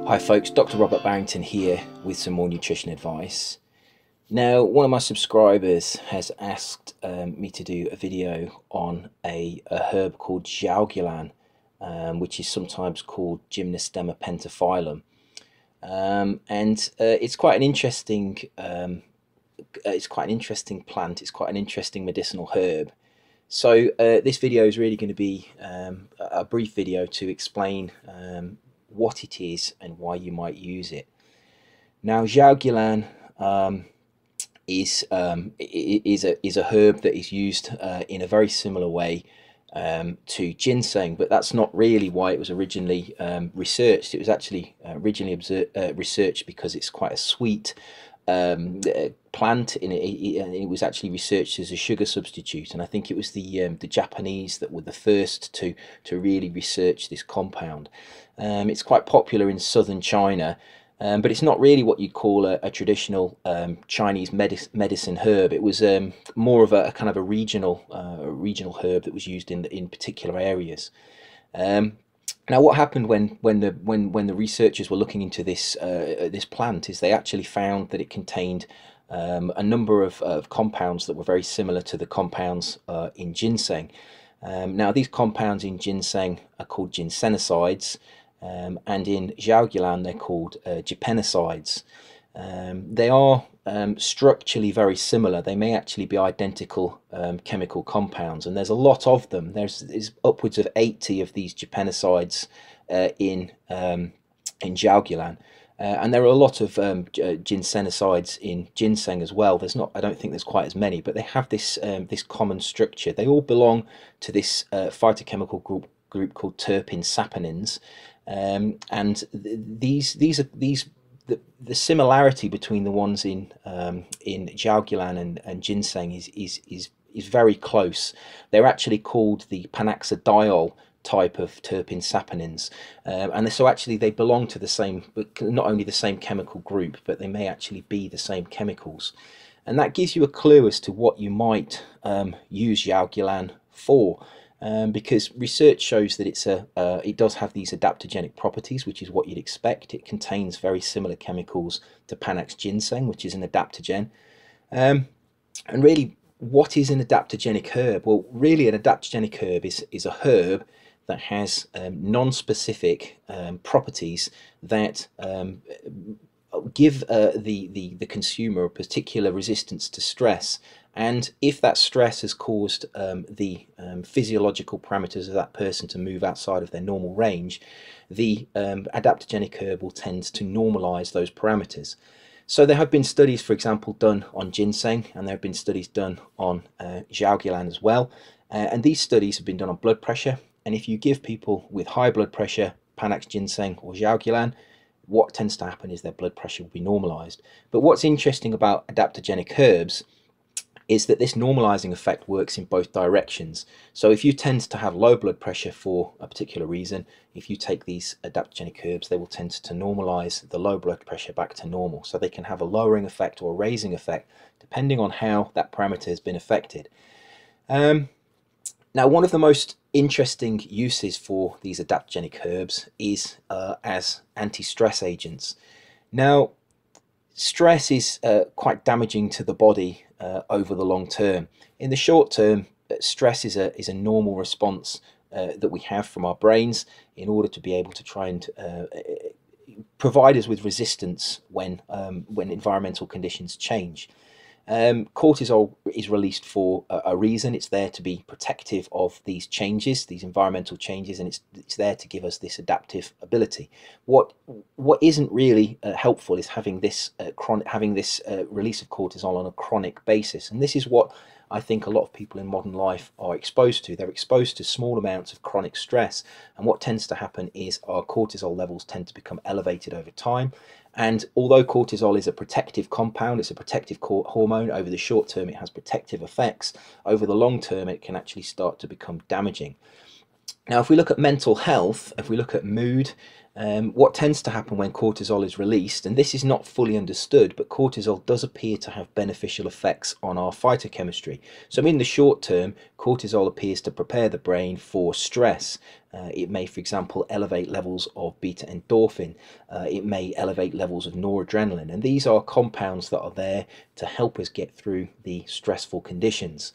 Hi folks, Dr. Robert Barrington here with some more nutrition advice. Now, one of my subscribers has asked me to do a video on a herb called Jiaogulan, which is sometimes called Gynostemma pentaphyllum, and it's quite an interesting plant. It's quite an interesting medicinal herb. So this video is really going to be a brief video to explain what it is and why you might use it. Now, Jiaogulan is a herb that is used in a very similar way to ginseng, but that's not really why it was originally researched. It was actually originally researched because it's quite a sweet plant, and it was actually researched as a sugar substitute. And I think it was the Japanese that were the first to really research this compound. It's quite popular in southern China, but it's not really what you'd call a traditional Chinese medicine herb. It was more of a kind of a regional herb that was used in particular areas. Now, what happened when the researchers were looking into this this plant is they actually found that it contained a number of compounds that were very similar to the compounds in ginseng. Now, these compounds in ginseng are called ginsenosides, and in Jiaogulan they're called gypenosides. They are structurally very similar. They may actually be identical chemical compounds, and there's a lot of them. There's upwards of 80 of these gypenosides in Jiaogulan, and there are a lot of ginsenosides in ginseng as well. I don't think there's quite as many, but they have this this common structure. They all belong to this phytochemical group called terpene saponins, and the similarity between the ones in Jiaogulan and ginseng is very close. They're actually called the Panax type of terpene saponins, and so actually they belong to the same, not only the same chemical group, but they may actually be the same chemicals. And that gives you a clue as to what you might use Jiaogulan for. Because research shows that it does have these adaptogenic properties, which is what you'd expect. It contains very similar chemicals to Panax ginseng, which is an adaptogen. And really, what is an adaptogenic herb? Well, really, an adaptogenic herb is a herb that has non-specific properties that give the consumer a particular resistance to stress. And if that stress has caused the physiological parameters of that person to move outside of their normal range, the adaptogenic herb will tend to normalize those parameters. So there have been studies, for example, done on ginseng, and there have been studies done on Jiaogulan as well. And these studies have been done on blood pressure. And if you give people with high blood pressure Panax ginseng or Jiaogulan, what tends to happen is their blood pressure will be normalized. But what's interesting about adaptogenic herbs is that this normalizing effect works in both directions. So if you tend to have low blood pressure for a particular reason, if you take these adaptogenic herbs, they will tend to normalize the low blood pressure back to normal. So they can have a lowering effect or a raising effect depending on how that parameter has been affected. Now, one of the most interesting uses for these adaptogenic herbs is as anti-stress agents. Now, stress is quite damaging to the body over the long term. In the short term, stress is a normal response that we have from our brains in order to be able to try and provide us with resistance when environmental conditions change. Cortisol is released for a reason. It's there to be protective of these changes, these environmental changes, and it's there to give us this adaptive ability. What isn't really helpful is having this release of cortisol on a chronic basis, and this is what I think a lot of people in modern life are exposed to. They're exposed to small amounts of chronic stress, and what tends to happen is our cortisol levels tend to become elevated over time. And although cortisol is a protective compound, it's a protective hormone, over the short term it has protective effects. Over the long term it can actually start to become damaging. Now, if we look at mental health, if we look at mood, what tends to happen when cortisol is released, and this is not fully understood, but cortisol does appear to have beneficial effects on our phytochemistry. So in the short term, cortisol appears to prepare the brain for stress, It may, for example, elevate levels of beta endorphin. It may elevate levels of noradrenaline, and these are compounds that are there to help us get through the stressful conditions.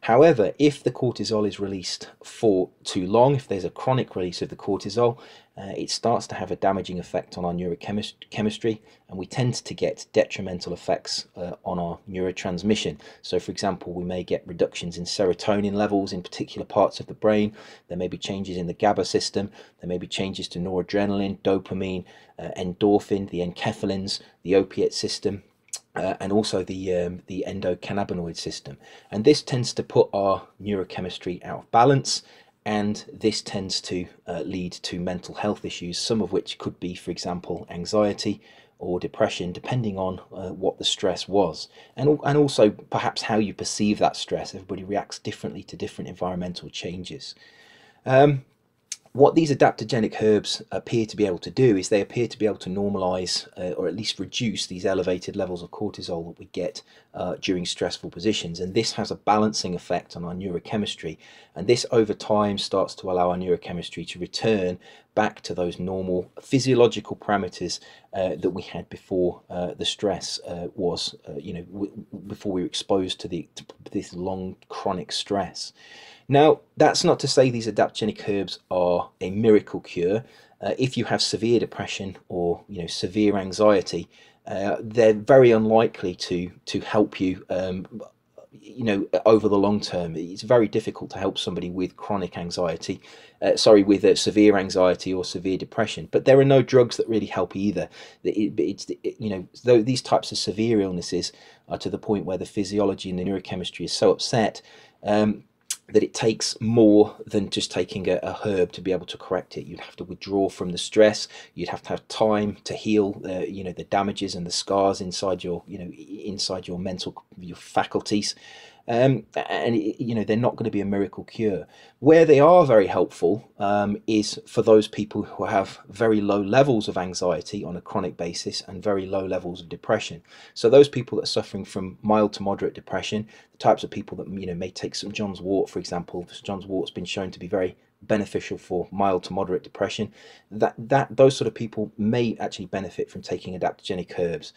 However, if the cortisol is released for too long, if there's a chronic release of the cortisol, it starts to have a damaging effect on our neurochemistry, and we tend to get detrimental effects on our neurotransmission. So, for example, we may get reductions in serotonin levels in particular parts of the brain. There may be changes in the GABA system. There may be changes to noradrenaline, dopamine, endorphin, the enkephalins, the opiate system. And also the endocannabinoid system, and this tends to put our neurochemistry out of balance, and this tends to lead to mental health issues, some of which could be, for example, anxiety or depression, depending on what the stress was, and also perhaps how you perceive that stress. Everybody reacts differently to different environmental changes. What these adaptogenic herbs appear to be able to do is they appear to be able to normalize or at least reduce these elevated levels of cortisol that we get during stressful positions, and this has a balancing effect on our neurochemistry, and this over time starts to allow our neurochemistry to return back to those normal physiological parameters that we had before the stress was, before we were exposed to this long chronic stress. Now, that's not to say these adaptogenic herbs are a miracle cure. If you have severe depression or severe anxiety, they're very unlikely to help you over the long term. It's very difficult to help somebody with chronic anxiety, with severe anxiety or severe depression. But there are no drugs that really help either. Though these types of severe illnesses are to the point where the physiology and the neurochemistry is so upset that it takes more than just taking a herb to be able to correct it. You'd have to withdraw from the stress. You'd have to have time to heal, the damages and the scars inside your faculties. They're not going to be a miracle cure. Where they are very helpful is for those people who have very low levels of anxiety on a chronic basis and very low levels of depression. So those people that are suffering from mild to moderate depression, the types of people that may take some John's wort, for example. John's wort's been shown to be very beneficial for mild to moderate depression. Those sort of people may actually benefit from taking adaptogenic herbs.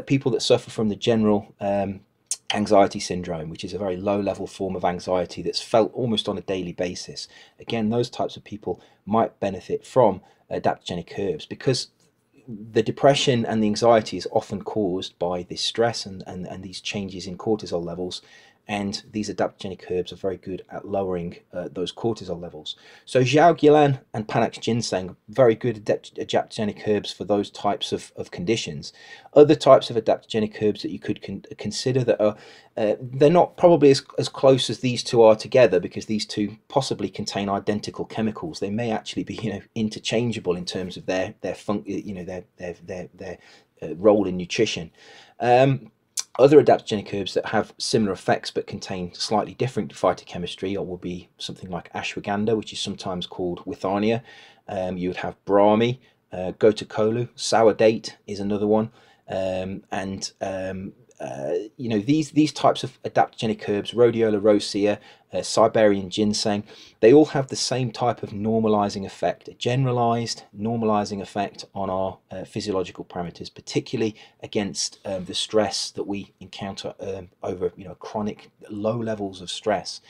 People that suffer from the general anxiety syndrome, which is a very low level form of anxiety that's felt almost on a daily basis. Again, those types of people might benefit from adaptogenic herbs, because the depression and the anxiety is often caused by this stress and these changes in cortisol levels, and these adaptogenic herbs are very good at lowering those cortisol levels. So Jiaogulan and Panax ginseng, very good adaptogenic herbs for those types of conditions. Other types of adaptogenic herbs that you could consider that are, they're not probably as close as these two are together, because these two possibly contain identical chemicals. They may actually be interchangeable in terms of their role in nutrition. Other adaptogenic herbs that have similar effects but contain slightly different phytochemistry will be something like ashwagandha, which is sometimes called withania. You would have brahmi, gotukolu, sour date is another one, these types of adaptogenic herbs, rhodiola rosea, Siberian ginseng, they all have the same type of normalizing effect, a generalized normalizing effect on our physiological parameters, particularly against the stress that we encounter over chronic low levels of stress.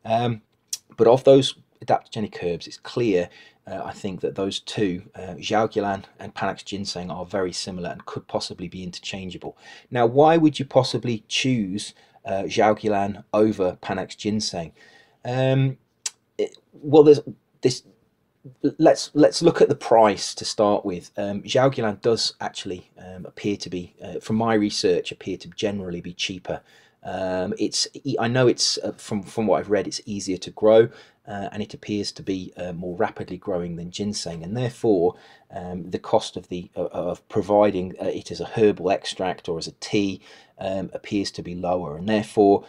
But of those adaptogenic herbs, it's clear, I think, that those two, Jiaogulan and Panax ginseng, are very similar and could possibly be interchangeable. Now, why would you possibly choose Jiaogulan over Panax ginseng? Well, there's this. Let's look at the price to start with. Jiaogulan does actually appear to be, from my research, appear to generally be cheaper. I know it's from what I've read, it's easier to grow, and it appears to be more rapidly growing than ginseng, and therefore the cost of providing it as a herbal extract or as a tea appears to be lower, and therefore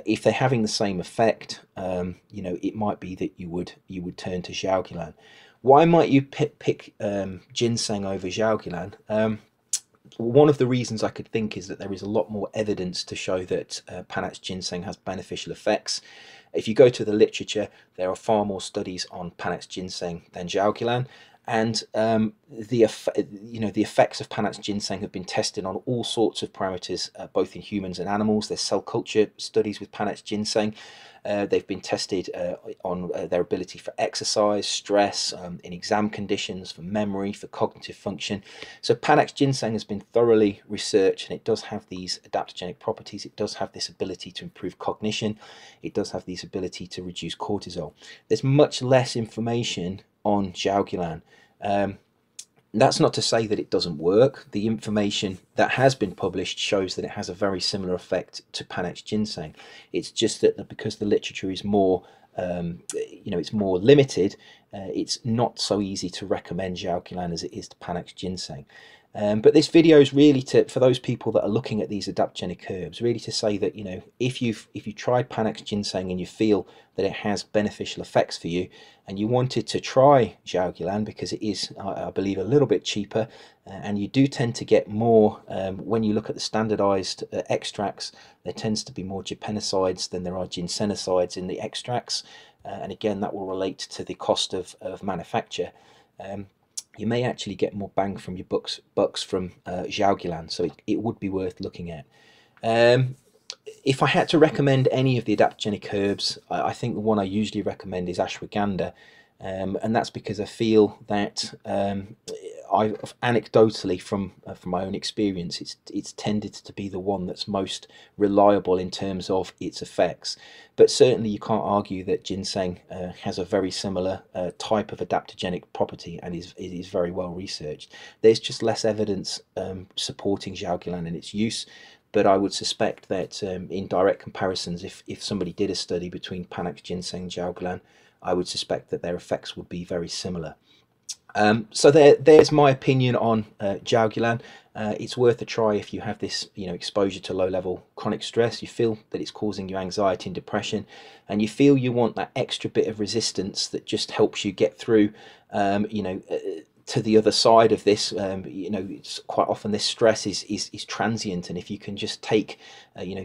if they're having the same effect, it might be that you would turn to Jiaogulan. Why might you pick ginseng over Jiaogulan? one of the reasons I could think is that there is a lot more evidence to show that Panax ginseng has beneficial effects. If you go to the literature, there are far more studies on Panax ginseng than Jiaogulan, and the effects of Panax ginseng have been tested on all sorts of parameters, both in humans and animals. There's cell culture studies with Panax ginseng. They've been tested on their ability for exercise, stress, in exam conditions, for memory, for cognitive function. So Panax ginseng has been thoroughly researched, and it does have these adaptogenic properties. It does have this ability to improve cognition. It does have this ability to reduce cortisol. There's much less information on Jiaogulan. That's not to say that it doesn't work. The information that has been published shows that it has a very similar effect to Panax ginseng. It's just that because the literature is more, it's more limited, it's not so easy to recommend Jiaogulan as it is to Panax ginseng. But this video is really for those people that are looking at these adaptogenic herbs, really to say that, if you've tried Panax ginseng and you feel that it has beneficial effects for you, and you wanted to try Jiaogulan because it is, I believe, a little bit cheaper, and you do tend to get more, when you look at the standardized extracts, there tends to be more gepennicides than there are ginsenosides in the extracts, and again, that will relate to the cost of manufacture. You may actually get more bang from your bucks from Jiaogulan, so it would be worth looking at. If I had to recommend any of the adaptogenic herbs, I think the one I usually recommend is ashwagandha, and that's because I feel that anecdotally from my own experience, it's tended to be the one that's most reliable in terms of its effects. But certainly you can't argue that ginseng has a very similar type of adaptogenic property and is very well researched. There's just less evidence supporting Jiaogulan in its use, but I would suspect that in direct comparisons, if somebody did a study between Panax ginseng and Jiaogulan, I would suspect that their effects would be very similar. So there's my opinion on Jiaogulan. It's worth a try if you have this, exposure to low-level chronic stress. You feel that it's causing you anxiety and depression, and you feel you want that extra bit of resistance that just helps you get through, to the other side of this. It's quite often this stress is transient, and if you can just take,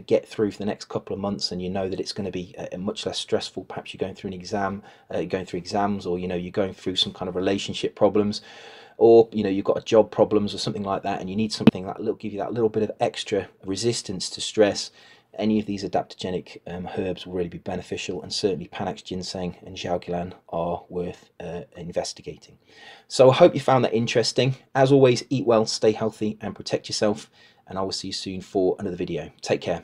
get through for the next couple of months, and you know that it's going to be much less stressful. Perhaps you're going through an exam, going through exams, or you're going through some kind of relationship problems, or you've got a job problems or something like that, and you need something that will give you that little bit of extra resistance to stress. Any of these adaptogenic herbs will really be beneficial, and certainly Panax ginseng and Jiaogulan are worth investigating. So I hope you found that interesting. As always, eat well, stay healthy, and protect yourself, and I will see you soon for another video. Take care.